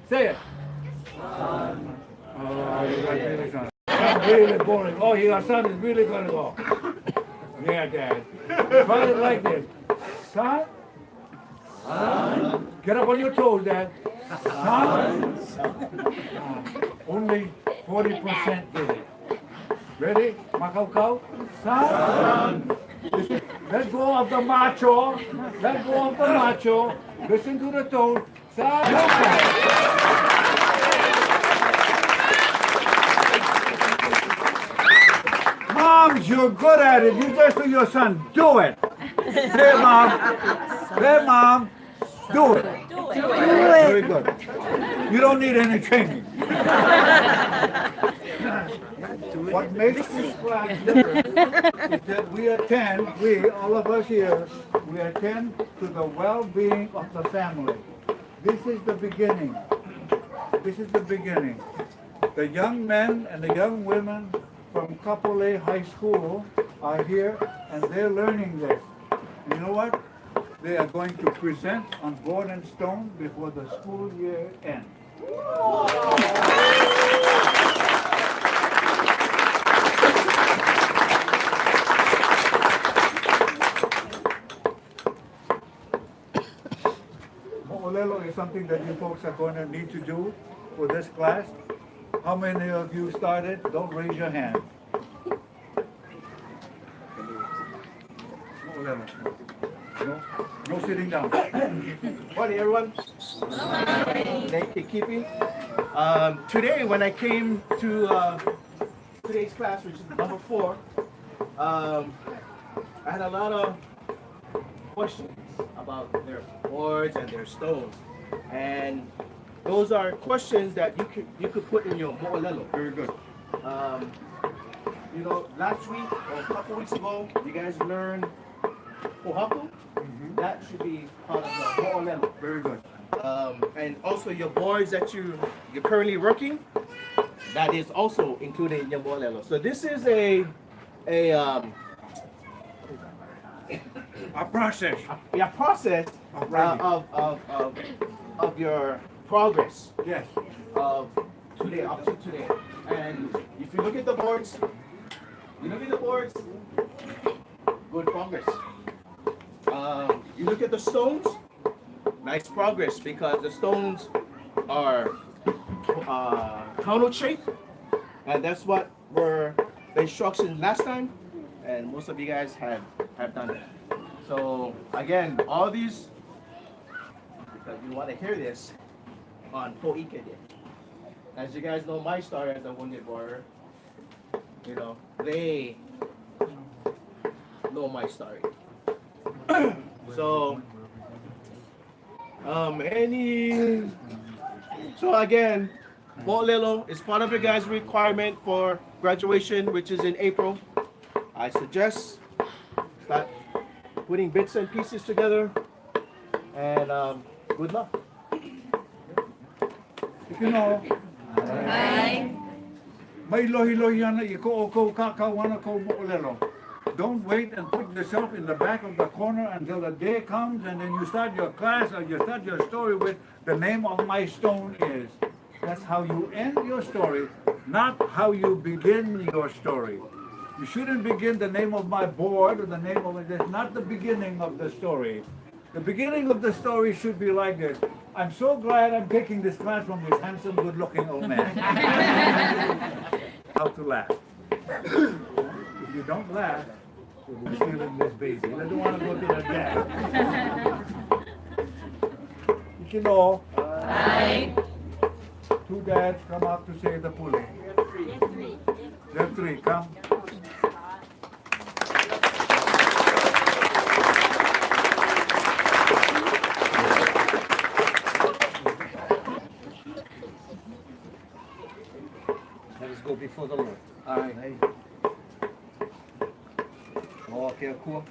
Say it. Oh, you got really son. That's really boring. Oh, your son is really gonna go. Yeah, Dad. Try it like this. Son. Get up on your toes, Dad. Son. Only 40% did it. Ready? Makau. Son. Let go of the macho. Let go of the macho. Listen to the tone. Son. Moms, you're good at it. You just do your son. Do it. Say, Mom. Say, Mom. Do it. Very good. You don't need any training. What makes this class different is that all of us here, we attend to the well-being of the family. This is the beginning. This is the beginning. The young men and the young women from Kapolei High School are here and they're learning this. You know what? They are going to present on board and stone before the school year ends. Mo'olelo is something that you folks are going to need to do for this class. How many of you started? Don't raise your hand. No sitting down. Morning, everyone. Thank you, Kipi. Today, when I came to today's class, which is number 4, I had a lot of questions about their boards and their stones, and those are questions that you could put in your mo'olelo. Very good. You know, last week or a couple weeks ago, you guys learned Pohaku. That should be part of the mo'olelo. Very good. And also your boards that you're currently working, that is also included in your mo'olelo. So this is a process. A process of your progress. Yes. Of today up to today. And if you look at the boards, good progress. You look at the stones, nice progress, because the stones are tunnel shaped, and that's what were the instructions last time, and most of you guys have done that. So again, all these, because you want to hear this on Poike Day. As you guys know, my story as a wounded warrior, you know, they know my story. So, so again, mo'olelo is part of your guys' requirement for graduation, which is in April. I suggest start putting bits and pieces together, and good luck. You know, may lohi-lohi yana I ko o ko kakawana ko mo'olelo. Don't wait and put yourself in the back of the corner until the day comes and then you start your class or you start your story with the name of my stone is. That's how you end your story, not how you begin your story. You shouldn't begin the name of my board or the name of it. That's not the beginning of the story. The beginning of the story should be like this. I'm so glad I'm taking this class from this handsome, good-looking old man. How to laugh. If you don't laugh, you're stealing this baby. I don't want to go to the dad. You know, two dads come out to say the puli. There are three. Come. Let us go before the Lord. All right. Pohaku.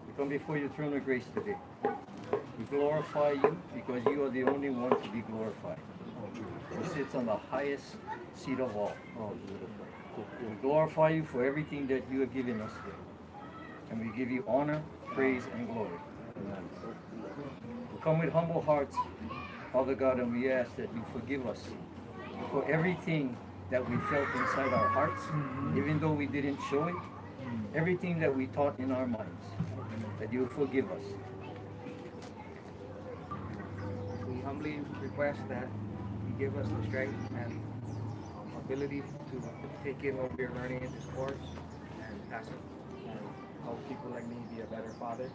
We come before your throne of grace today. We glorify you because you are the only one to be glorified. Who sits on the highest seat of all. We glorify you for everything that you have given us today. And we give you honor, praise, and glory. come with humble hearts, Father God, and we ask that you forgive us for everything that we felt inside our hearts, even though we didn't show it, everything that we thought in our minds, that you forgive us. We humbly request that you give us the strength and ability to take in what we're learning in this course and pass it and help people like me be a better father.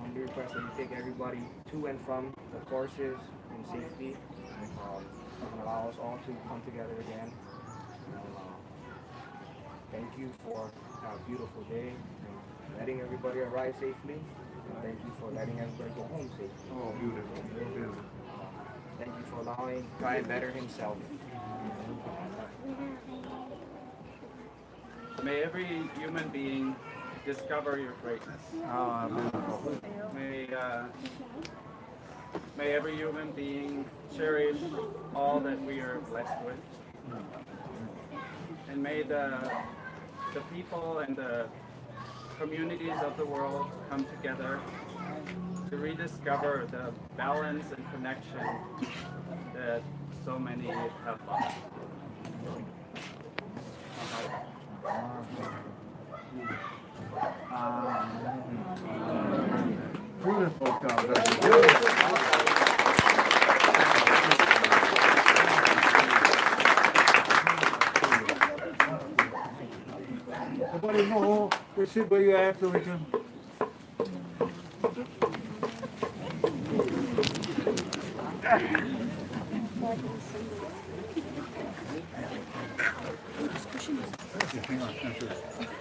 Humbly request that you take everybody to and from the courses in safety and allow us all to come together again. Thank you for a beautiful day and letting everybody arrive safely. And thank you for letting everybody go home safely. Oh, beautiful, beautiful. Thank you for allowing God to better himself. May every human being discover your greatness. Ah, beautiful. May every human being cherish all that we are blessed with. And may the people and the communities of the world come together to rediscover the balance and connection that so many have lost. Beautiful, God. Beautiful. Nobody know who sit where you have to return.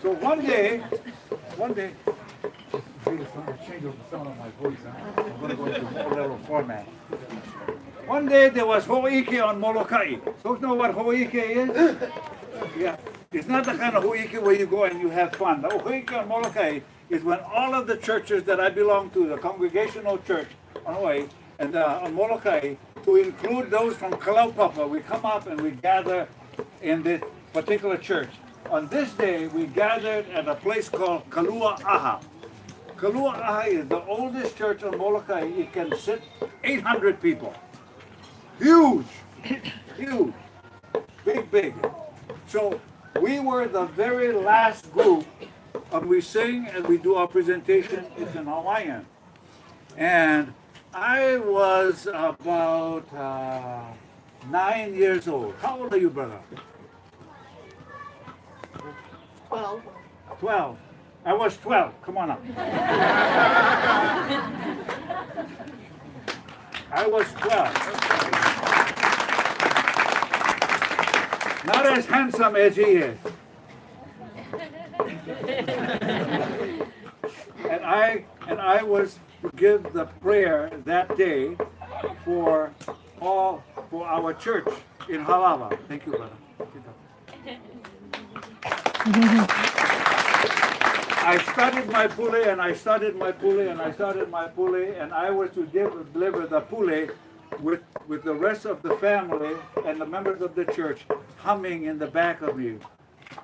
So one day, change the sound of my voice. Huh? I'm going to go into more level format. One day there was ho'ike on Molokai. Folks know what ho'ike is? Yeah. It's not the kind of ho'ike where you go and you have fun. The ho'ike on Molokai is when all of the churches that I belong to, the Congregational Church on Hawaii and on Molokai, to include those from Kalaupapa, we come up and we gather in this particular church. On this day, we gathered at a place called Kalua'aha. Kalua'aha is the oldest church on Molokai. It can sit 800 people. Huge, huge, big. So we were the very last group, and we sing and we do our presentation. It's in Hawaiian. And I was about 9 years old. How old are you, brother? 12. 12. I was 12. Come on up. I was 12. Not as handsome as he is. And I was to give the prayer that day for our church in Halawa. Thank you, brother. I started my pule and I started my pule and I started my pule, and I was to deliver the pule with the rest of the family and the members of the church humming in the back of me.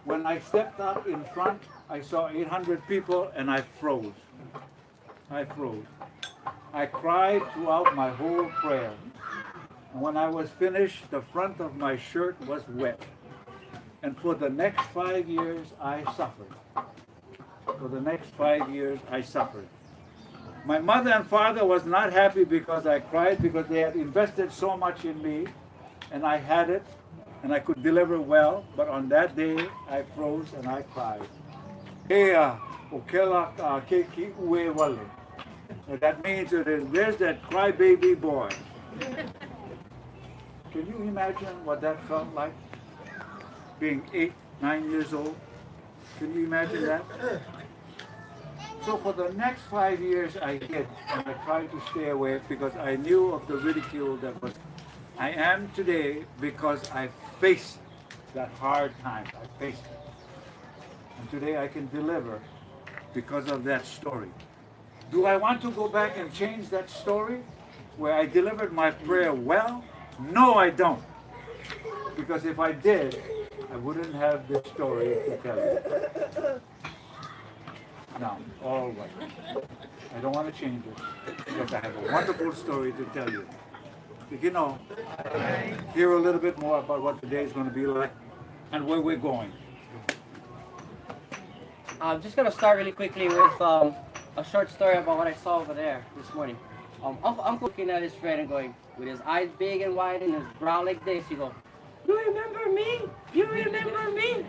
When I stepped up in front, I saw 800 people and I froze. I froze. I cried throughout my whole prayer. And when I was finished, the front of my shirt was wet. And for the next 5 years, I suffered. For the next 5 years, I suffered. My mother and father was not happy because I cried, because they had invested so much in me, and I had it, and I could deliver well. But on that day, I froze and I cried. That means there's that crybaby boy. Can you imagine what that felt like? Being 8, 9 years old. Can you imagine that? So for the next 5 years I hid and I tried to stay away because I knew of the ridicule that was. I am today because I faced that hard time. I faced it. And today I can deliver because of that story. Do I want to go back and change that story where I delivered my prayer well? No, I don't. Because if I did, I wouldn't have this story to tell you. Now, all right. I don't want to change it because I have a wonderful story to tell you. You know, hear a little bit more about what the day is going to be like and where we're going. I'm just gonna start really quickly with a short story about what I saw over there this morning. Uncle looking at his friend and going, with his eyes big and wide and his brow like this, he goes, "You remember me? You remember me?"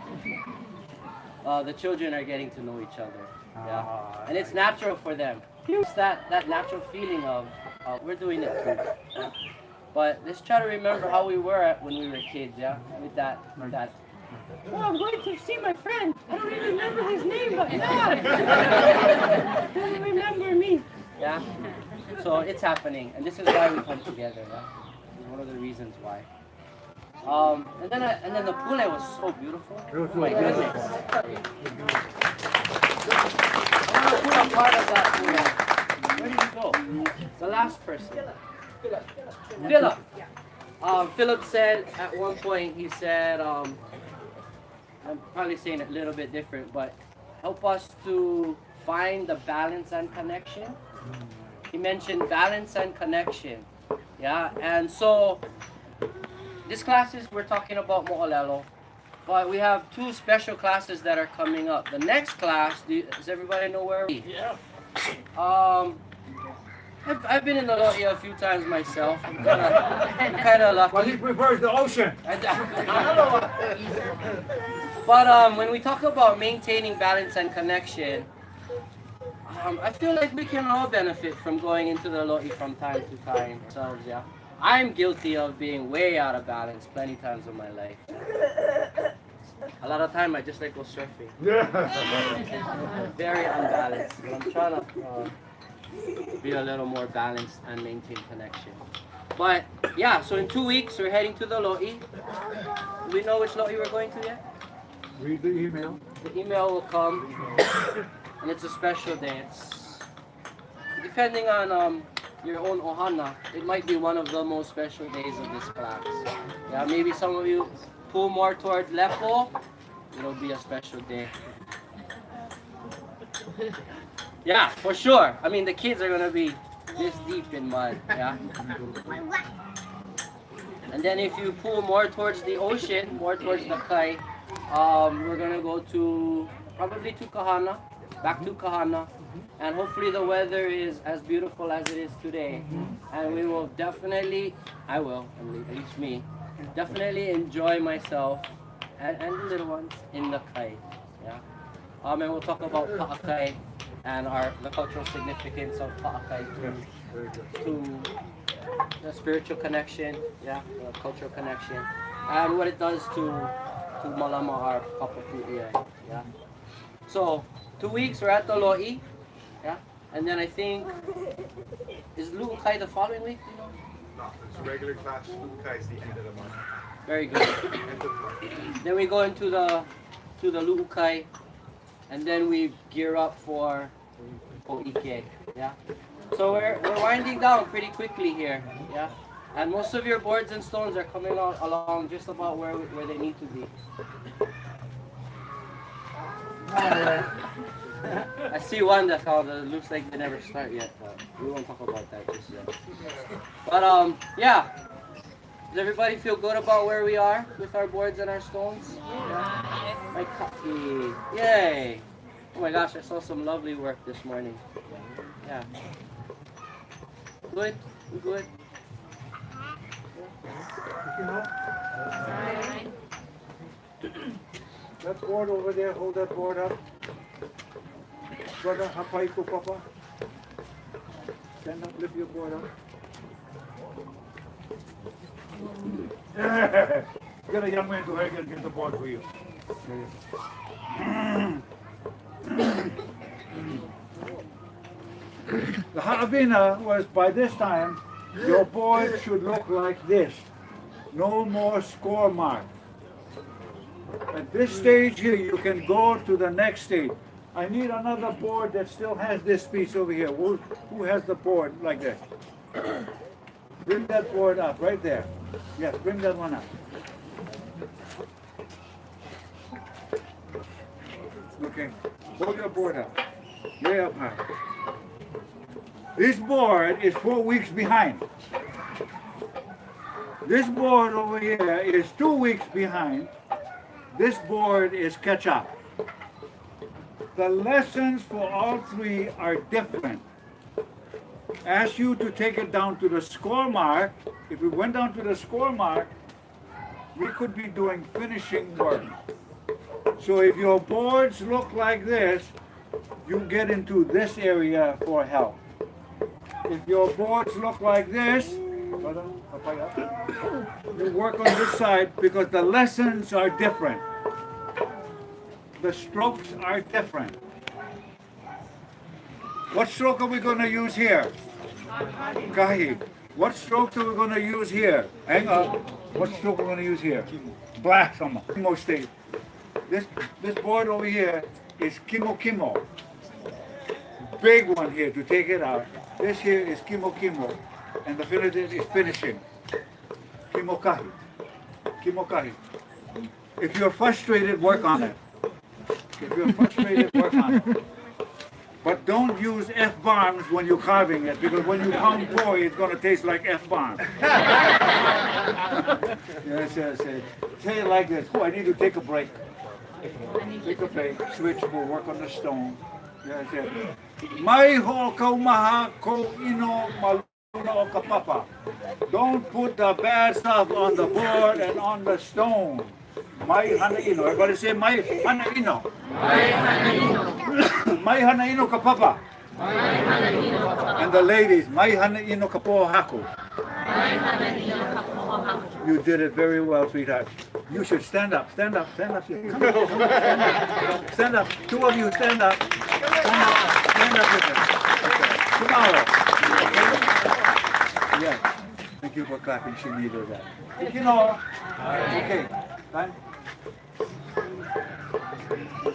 The children are getting to know each other, yeah, and it's natural for them. It's that natural feeling of we're doing it too. Yeah? But let's try to remember how we were when we were kids, yeah, with that. Oh, I'm going to see my friend. I don't even remember his name, but yeah. Do you remember me? Yeah. So it's happening, and this is why we come together. Yeah. This is one of the reasons why. And then the pule was so beautiful. Oh my goodness. I want to put a part of that pule. Where did he go? The last person. Philip. Philip said at one point, he said, I'm probably saying it a little bit different, but help us to find the balance and connection. He mentioned balance and connection. Yeah, and so this classes we're talking about Mo'olelo, but we have two special classes that are coming up. The next class, does everybody know where we? Yeah. I've been in the Lo'i a few times myself. I'm kind of lucky. Well, he prefers the ocean. But when we talk about maintaining balance and connection, I feel like we can all benefit from going into the Lo'i from time to time. So, yeah, I'm guilty of being way out of balance plenty times in my life. A lot of time I just like go surfing. Very unbalanced. I'm trying to be a little more balanced and maintain connection. But yeah, so in 2 weeks we're heading to the Lo'i. Do we know which Lo'i we're going to yet? Read the email. The email will come, and it's a special day. It's depending on your own ohana. It might be one of the most special days of this class. Yeah, maybe some of you pull more towards Lepo. It'll be a special day. Yeah, for sure. I mean, the kids are gonna be this deep in mud. Yeah. And then if you pull more towards the ocean, more towards the kai, we're gonna go to probably to Kahana, back to Kahana, and hopefully the weather is as beautiful as it is today. And we will definitely, I will, at least me, definitely enjoy myself and the little ones in the kai. Yeah. And we'll talk about Pa'akai and the cultural significance of Pa'akai to the spiritual connection, yeah, the cultural connection, and what it does to Malama, our Kapapu'ia, yeah. So 2 weeks we're at the Lo'i, yeah, and then I think is Lu'ukai the following week? You know? No, it's regular class. Lukai is the end of the month. Very good. Then we go into the Lu'ukai, and then we gear up for O'ike, yeah. So we're winding down pretty quickly here, yeah. And most of your boards and stones are coming along just about where they need to be. I see one that looks like they never start yet, but we won't talk about that just yet. But yeah. Does everybody feel good about where we are with our boards and our stones? Yeah. My copy. Yay! Oh my gosh, I saw some lovely work this morning. Yeah. Good? We good? That board over there, hold that board up. Brother, Hapaiku Papa. Stand up, lift your board up. Get a young man to help and get the board for you. The Ha'avina was, by this time, your board should look like this. No more score mark. At this stage here, you can go to the next stage. I need another board that still has this piece over here. Who has the board like this? Bring that board up, right there. Yes, bring that one up. Okay, hold your board up. Way up high. This board is 4 weeks behind. This board over here is 2 weeks behind. This board is catch up. The lessons for all three are different. Ask you to take it down to the score mark. If we went down to the score mark, we could be doing finishing work. So if your boards look like this, you get into this area for help. If your boards look like this, you work on this side because the lessons are different. The strokes are different. What stroke are we going to use here? Kahi. What strokes are we going to use here? Hang on. What stroke are we going to use here? Black summer. Kimo state. This board over here is Kimo Kimo. Big one here to take it out. This here is Kimo Kimo. And the finish is finishing. Kimo Kahi. Kimo Kahi. If you're frustrated, work on it. If you're frustrated, work on it. But don't use F-bombs when you're carving it, because when you pound poi, it's going to taste like F-bomb. Yes. Say it like this. Oh, I need to take a break. Take a break. Switch. We'll work on the stone. Yes. Mai ho kaumaha ko ino maluna o kapapa. Don't put the bad stuff on the board and on the stone. Mai hana ino. Everybody say mai hana ino. Mai hana ino. Mai hana ino ka papa. Mai hana ino ka papa. And the ladies, mai hana ino ka pohaku. Mai hana ino ka pohaku. You did it very well, sweetheart. You should stand up. Stand up. Come on. Stand up. Stand up. Two of you stand up. Stand up. Stand up with us. Okay. Tomorrow. Yeah. Thank you for clapping. She needed that. You know. Okay. Time.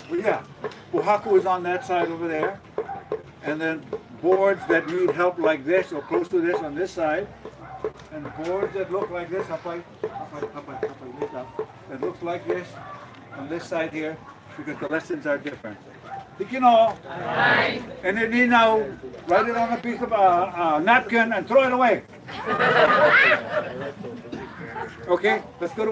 Well, yeah, Pohaku is on that side over there, and then boards that need help like this or close to this on this side, and boards that look like this, that looks like this on this side here, because the lessons are different. You know, and then you now write it on a piece of napkin and throw it away. Okay, let's go to